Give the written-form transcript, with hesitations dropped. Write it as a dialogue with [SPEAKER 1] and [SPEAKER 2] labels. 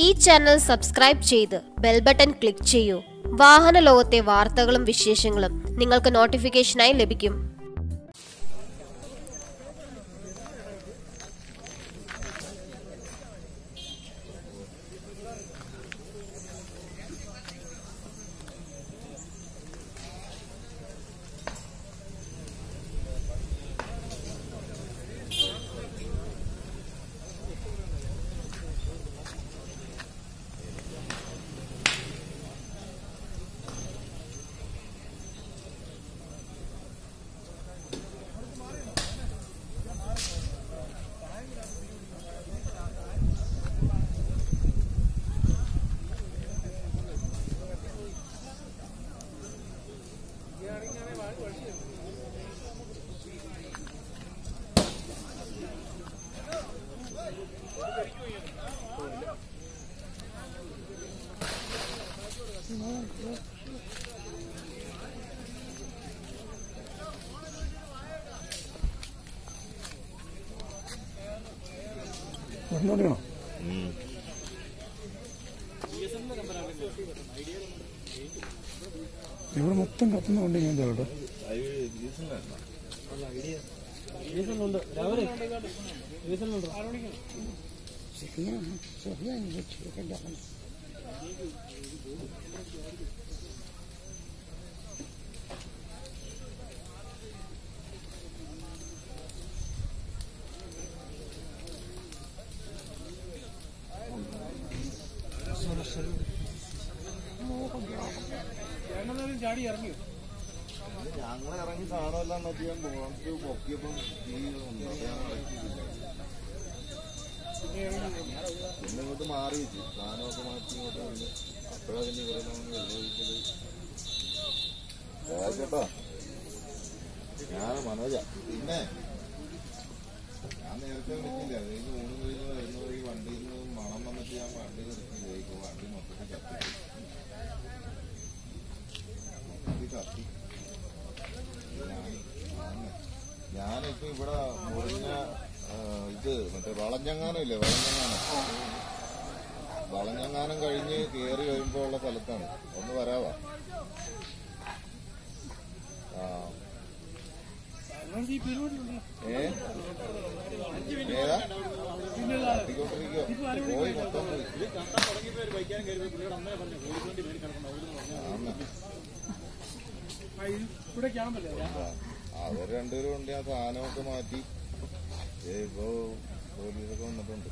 [SPEAKER 1] ഈ channel subscribe ചെയ്ത് bell button click ചെയ്യൂ. വാഹന ലോകത്തെ വാർത്തകളും വിശേഷങ്ങളും നിങ്ങൾക്ക് നോട്ടിഫിക്കേഷനായി ലഭിക്കും.
[SPEAKER 2] ഇവിടെ മൊത്തം കത്തുന്നുണ്ട്. ഞാൻ കേട്ടോ
[SPEAKER 3] ഞങ്ങൾ ഇറങ്ങി സാധനമെല്ലാം നോക്കിയാൽ നമുക്ക് പൊക്കിയപ്പം പിന്നെ ഇങ്ങോട്ട് മാറി വെച്ചു. സാധനമൊക്കെ മാറ്റി ഇങ്ങോട്ട് വന്ന് അപ്പോഴതിന്റെ ഉപയോഗിച്ചത് കേട്ടോ. ഞാൻ മനോജ. പിന്നെ ഞാൻ നേരത്തെ വിളിച്ചില്ല. അതായത് 3 മണിയിൽ വരുന്ന വഴി വണ്ടിയിൽ നിന്ന് മണം വന്നിട്ട് ഞാൻ വണ്ടി നിർത്തി പോയിപ്പോ വണ്ടി മൊത്തത്തിൽ കത്തി. ഞാനിപ്പോ ഇവിടെ മുറിഞ്ഞ ഇത് മറ്റേ വളഞ്ഞങ്ങാനം ഇല്ലേ, വളഞ്ഞങ്ങാനം കഴിഞ്ഞ് കയറി വരുമ്പോ ഉള്ള സ്ഥലത്താണ്. ഒന്ന് വരാവാ? ഏതാ കത്തിക്കൊണ്ടിരിക്കോ? പോയി മൊത്തം പോയി. അവർ രണ്ടുപേരും ഉണ്ട്. ആ സാധനമൊക്കെ മാറ്റി ഇപ്പോ പോലീസൊക്കെ വന്നിട്ടുണ്ട്.